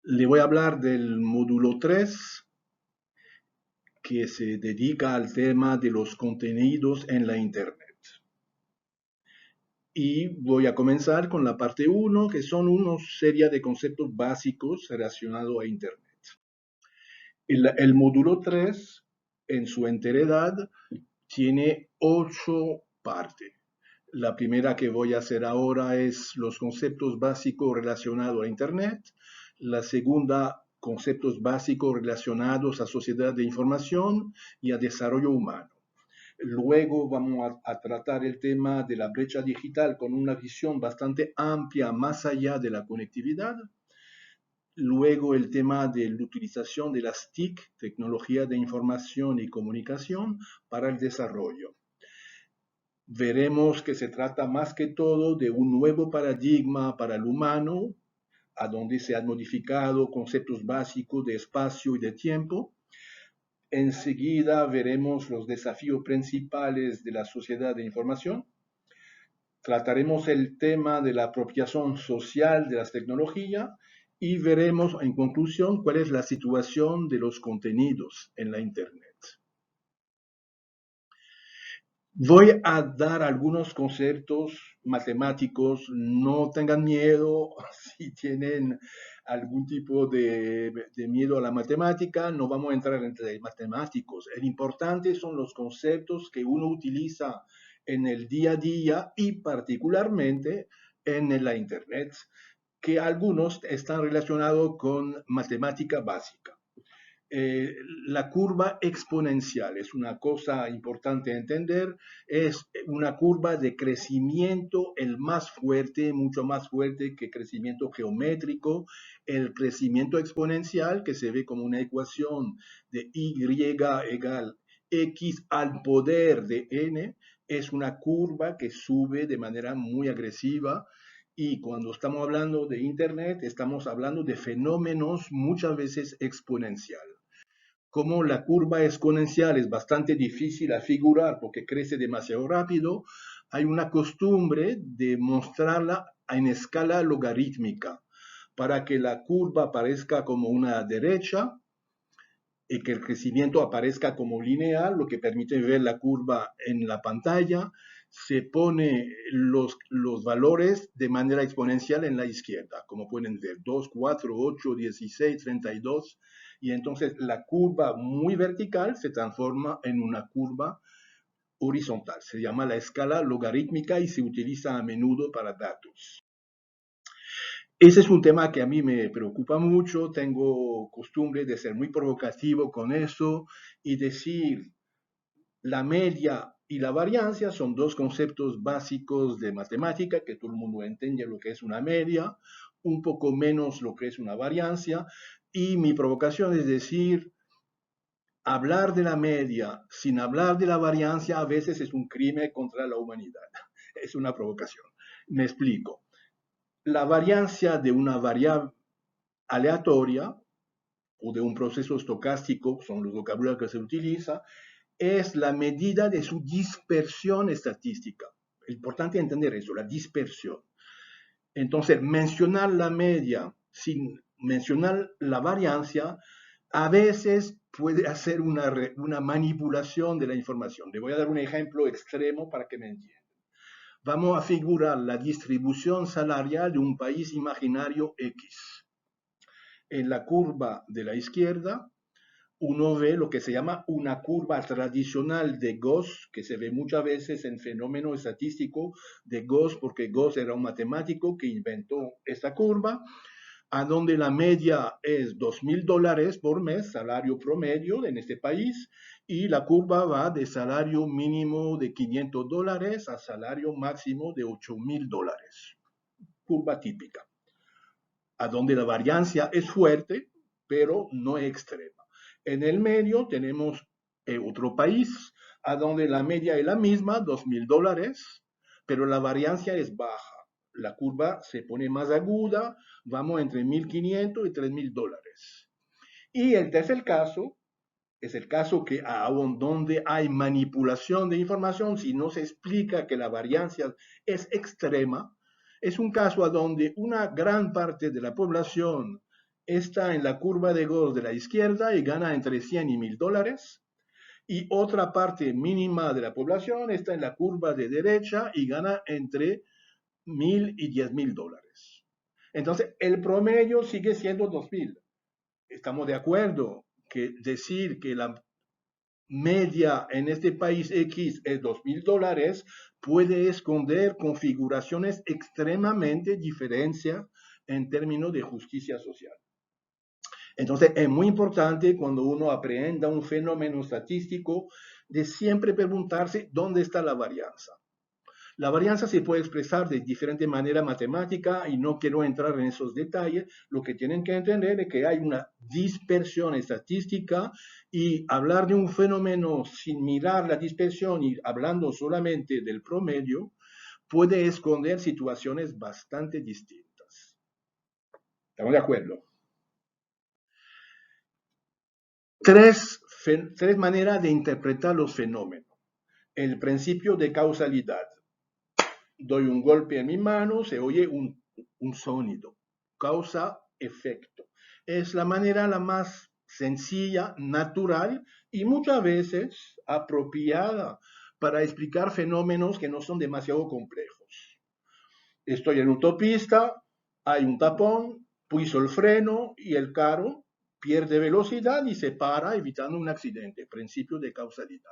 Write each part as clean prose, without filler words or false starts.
Le voy a hablar del módulo 3 que se dedica al tema de los contenidos en la Internet. Y voy a comenzar con la parte 1, que son una serie de conceptos básicos relacionados a Internet. El módulo 3, en su enteridad, tiene 8 partes. La primera que voy a hacer ahora es los conceptos básicos relacionados a Internet. La segunda, conceptos básicos relacionados a sociedad de información y a desarrollo humano. Luego vamos a tratar el tema de la brecha digital con una visión bastante amplia más allá de la conectividad. Luego el tema de la utilización de las TIC, tecnología de información y comunicación, para el desarrollo. Veremos que se trata más que todo de un nuevo paradigma para el humano, a donde se han modificado conceptos básicos de espacio y de tiempo. Enseguida veremos los desafíos principales de la sociedad de información. Trataremos el tema de la apropiación social de las tecnologías y veremos en conclusión cuál es la situación de los contenidos en la Internet. Voy a dar algunos conceptos matemáticos, no tengan miedo si tienen algún tipo de miedo a la matemática, no vamos a entrar entre matemáticos. El importante son los conceptos que uno utiliza en el día a día y particularmente en la Internet, que algunos están relacionados con matemática básica. La curva exponencial es una cosa importante a entender, es una curva de crecimiento el más fuerte, mucho más fuerte que crecimiento geométrico. El crecimiento exponencial, que se ve como una ecuación de y igual x al poder de n, es una curva que sube de manera muy agresiva. Y cuando estamos hablando de Internet, estamos hablando de fenómenos muchas veces exponenciales. Como la curva exponencial es bastante difícil a figurar porque crece demasiado rápido, hay una costumbre de mostrarla en escala logarítmica para que la curva aparezca como una derecha y que el crecimiento aparezca como lineal, lo que permite ver la curva en la pantalla. Se pone los valores de manera exponencial en la izquierda, como pueden ver, 2, 4, 8, 16, 32, y entonces la curva muy vertical se transforma en una curva horizontal. Se llama la escala logarítmica y se utiliza a menudo para datos. Ese es un tema que a mí me preocupa mucho, tengo costumbre de ser muy provocativo con eso y decir la media y la variancia son dos conceptos básicos de matemática que todo el mundo entiende lo que es una media, un poco menos lo que es una variancia, y mi provocación es decir, hablar de la media sin hablar de la variancia a veces es un crimen contra la humanidad. Es una provocación. Me explico. La variancia de una variable aleatoria o de un proceso estocástico, son los vocabularios que se utiliza, es la medida de su dispersión estadística. Es importante entender eso, la dispersión. Entonces, mencionar la media sin mencionar la variancia a veces puede hacer una manipulación de la información. Le voy a dar un ejemplo extremo para que me entiendan. Vamos a figurar la distribución salarial de un país imaginario X. En la curva de la izquierda, uno ve lo que se llama una curva tradicional de Gauss, que se ve muchas veces en fenómeno estadístico de Gauss, porque Gauss era un matemático que inventó esta curva, a donde la media es $2,000 por mes, salario promedio en este país, y la curva va de salario mínimo de $500 a salario máximo de $8,000. Curva típica, a donde la variancia es fuerte, pero no extrema. En el medio tenemos otro país, a donde la media es la misma, $2,000, pero la variancia es baja. La curva se pone más aguda, vamos entre 1.500 y $3,000. Y el tercer caso es el caso que aún donde hay manipulación de información, si no se explica que la variancia es extrema, es un caso a donde una gran parte de la población está en la curva de Gauss de la izquierda y gana entre 100 y 1000 dólares. Y otra parte mínima de la población está en la curva de derecha y gana entre 1000 y 10.000 dólares. Entonces, el promedio sigue siendo 2000. Estamos de acuerdo que decir que la media en este país X es 2.000 dólares puede esconder configuraciones extremadamente diferentes en términos de justicia social. Entonces, es muy importante cuando uno aprenda un fenómeno estadístico de siempre preguntarse dónde está la varianza. La varianza se puede expresar de diferente manera matemática y no quiero entrar en esos detalles. Lo que tienen que entender es que hay una dispersión estadística y hablar de un fenómeno sin mirar la dispersión y hablando solamente del promedio puede esconder situaciones bastante distintas. ¿Estamos de acuerdo? Tres maneras de interpretar los fenómenos. El principio de causalidad. Doy un golpe en mi mano, se oye un sonido. Causa-efecto. Es la manera la más sencilla, natural y muchas veces apropiada para explicar fenómenos que no son demasiado complejos. Estoy en autopista, hay un tapón, puso el freno y el carro pierde velocidad y se para evitando un accidente. Principio de causalidad.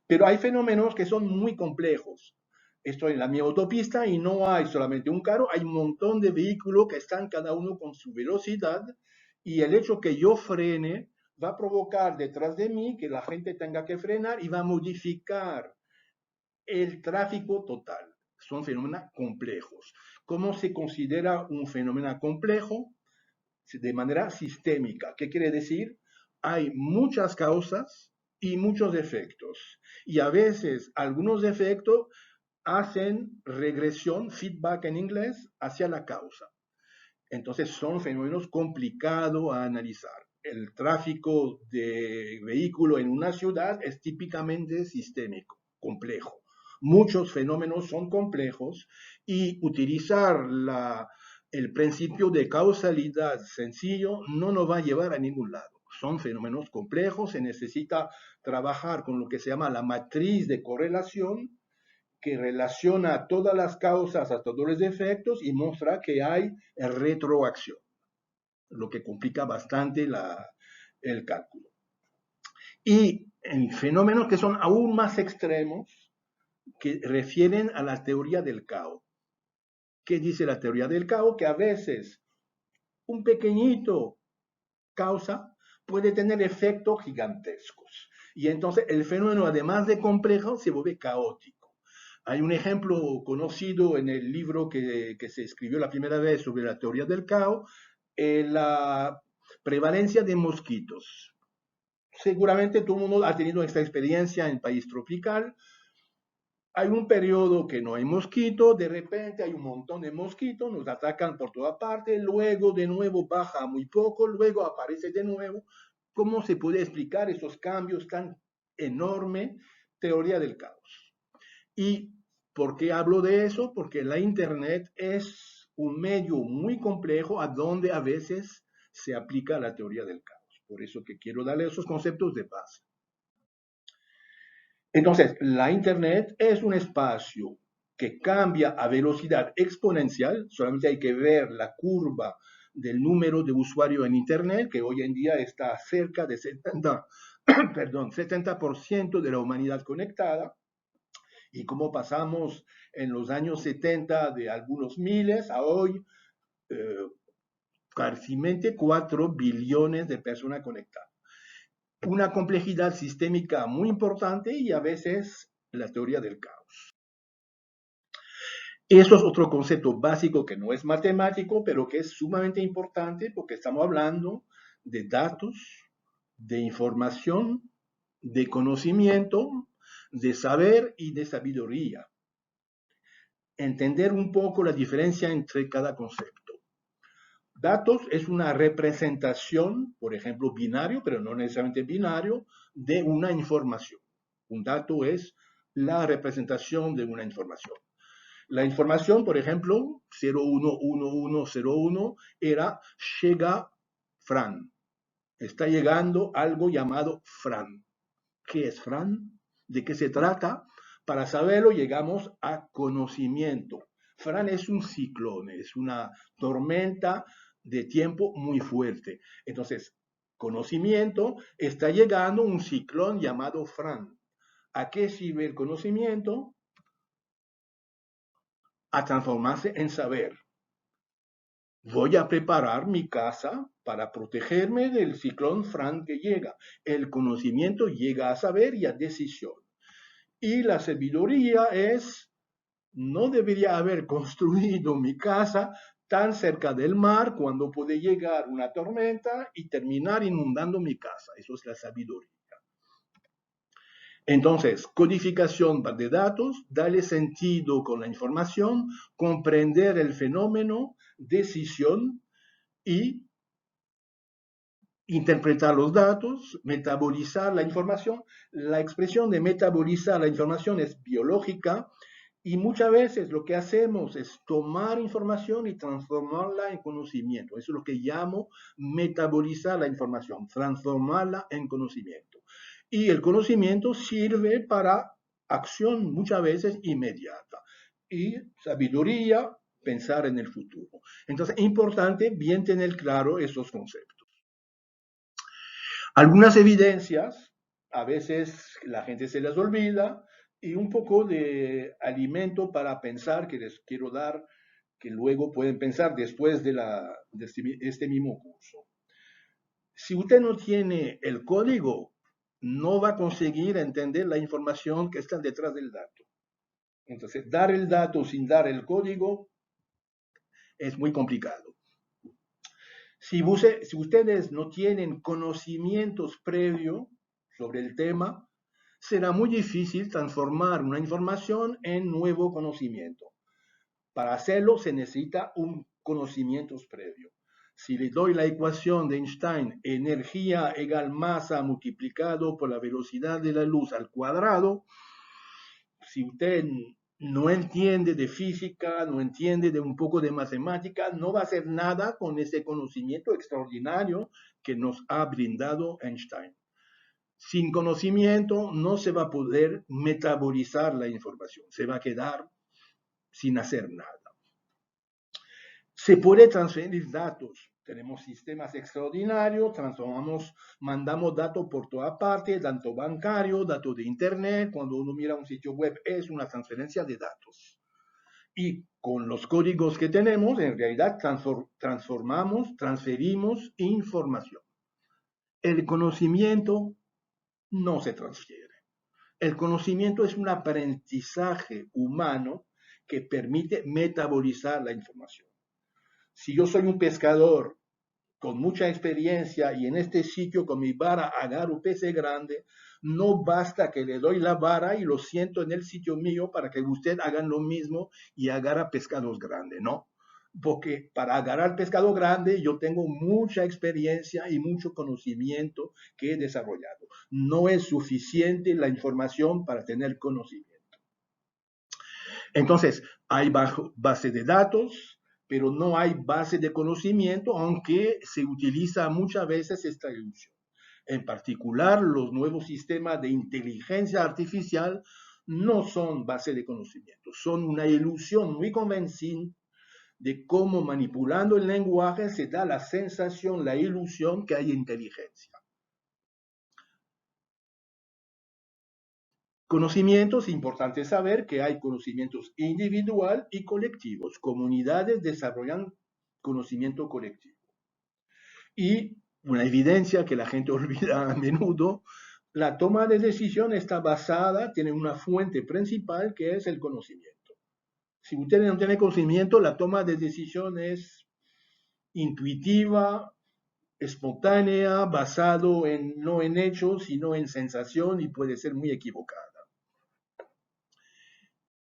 Pero hay fenómenos que son muy complejos. Estoy en la mi autopista y no hay solamente un carro, hay un montón de vehículos que están cada uno con su velocidad y el hecho que yo frene va a provocar detrás de mí que la gente tenga que frenar y va a modificar el tráfico total. Son fenómenos complejos. ¿Cómo se considera un fenómeno complejo? De manera sistémica. ¿Qué quiere decir? Hay muchas causas y muchos efectos. Y a veces algunos efectos hacen regresión, feedback en inglés, hacia la causa. Entonces son fenómenos complicados a analizar. El tráfico de vehículos en una ciudad es típicamente sistémico, complejo. Muchos fenómenos son complejos y utilizar el principio de causalidad sencillo no nos va a llevar a ningún lado. Son fenómenos complejos, se necesita trabajar con lo que se llama la matriz de correlación, que relaciona todas las causas a todos los efectos y muestra que hay retroacción, lo que complica bastante el cálculo. Y en fenómenos que son aún más extremos, que refieren a la teoría del caos. ¿Qué dice la teoría del caos? Que a veces un pequeñito causa puede tener efectos gigantescos. Y entonces el fenómeno, además de complejo, se vuelve caótico. Hay un ejemplo conocido en el libro que se escribió la primera vez sobre la teoría del caos, la prevalencia de mosquitos. Seguramente todo el mundo ha tenido esta experiencia en país tropical. Hay un periodo que no hay mosquitos, de repente hay un montón de mosquitos, nos atacan por toda parte, luego de nuevo baja muy poco, luego aparece de nuevo. ¿Cómo se puede explicar esos cambios tan enormes? Teoría del caos. ¿Y por qué hablo de eso? Porque la Internet es un medio muy complejo a donde a veces se aplica la teoría del caos. Por eso que quiero darle esos conceptos de base. Entonces, la Internet es un espacio que cambia a velocidad exponencial, solamente hay que ver la curva del número de usuarios en Internet, que hoy en día está cerca de 70% de la humanidad conectada, y cómo pasamos en los años 70 de algunos miles a hoy, casi 4 billones de personas conectadas. Una complejidad sistémica muy importante y a veces la teoría del caos. Eso es otro concepto básico que no es matemático, pero que es sumamente importante porque estamos hablando de datos, de información, de conocimiento, de saber y de sabiduría. Entender un poco la diferencia entre cada concepto. Datos es una representación, por ejemplo, binario, pero no necesariamente binario, de una información. Un dato es la representación de una información. La información, por ejemplo, 011101 llega Fran. Está llegando algo llamado Fran. ¿Qué es Fran? ¿De qué se trata? Para saberlo llegamos a conocimiento. Fran es un ciclón, es una tormenta de tiempo muy fuerte. Entonces, conocimiento, está llegando un ciclón llamado Fran. ¿A qué sirve el conocimiento? A transformarse en saber. Voy a preparar mi casa para protegerme del ciclón Fran que llega. El conocimiento llega a saber y a decisión. Y la sabiduría es, no debería haber construido mi casa tan cerca del mar cuando puede llegar una tormenta y terminar inundando mi casa. Eso es la sabiduría. Entonces, codificación de datos, darle sentido con la información, comprender el fenómeno, decisión y interpretar los datos, metabolizar la información. La expresión de metabolizar la información es biológica y muchas veces lo que hacemos es tomar información y transformarla en conocimiento. Eso es lo que llamo metabolizar la información, transformarla en conocimiento. Y el conocimiento sirve para acción muchas veces inmediata. Y sabiduría, pensar en el futuro. Entonces, es importante bien tener claro esos conceptos. Algunas evidencias, a veces la gente se las olvida, y un poco de alimento para pensar que les quiero dar, que luego pueden pensar después de este mismo curso. Si usted no tiene el código, no va a conseguir entender la información que está detrás del dato. Entonces, dar el dato sin dar el código es muy complicado. Si ustedes no tienen conocimientos previos sobre el tema, será muy difícil transformar una información en nuevo conocimiento. Para hacerlo se necesita un conocimiento previo. Si le doy la ecuación de Einstein, energía igual masa multiplicado por la velocidad de la luz al cuadrado, si usted no entiende de física, no entiende de un poco de matemática, no va a hacer nada con ese conocimiento extraordinario que nos ha brindado Einstein. Sin conocimiento no se va a poder metabolizar la información, se va a quedar sin hacer nada. Se puede transferir datos. Tenemos sistemas extraordinarios, mandamos datos por toda parte, datos bancarios, datos de internet. Cuando uno mira un sitio web es una transferencia de datos. Y con los códigos que tenemos, en realidad transferimos información. El conocimiento no se transfiere. El conocimiento es un aprendizaje humano que permite metabolizar la información. Si yo soy un pescador con mucha experiencia y en este sitio con mi vara agarro peces grande, no basta que le doy la vara y lo siento en el sitio mío para que usted hagan lo mismo y agarra pescados grandes, ¿no? Porque para agarrar pescado grande yo tengo mucha experiencia y mucho conocimiento que he desarrollado. No es suficiente la información para tener conocimiento. Entonces, hay base de datos, pero no hay base de conocimiento, aunque se utiliza muchas veces esta ilusión. En particular, los nuevos sistemas de inteligencia artificial no son base de conocimiento, son una ilusión muy convincente de cómo manipulando el lenguaje se da la sensación, la ilusión que hay inteligencia. Conocimientos, importante saber que hay conocimientos individual y colectivos. Comunidades desarrollan conocimiento colectivo. Y una evidencia que la gente olvida a menudo, la toma de decisión está basada, tiene una fuente principal que es el conocimiento. Si usted no tiene conocimiento, la toma de decisión es intuitiva, espontánea, basado no en hechos, sino en sensación y puede ser muy equivocada.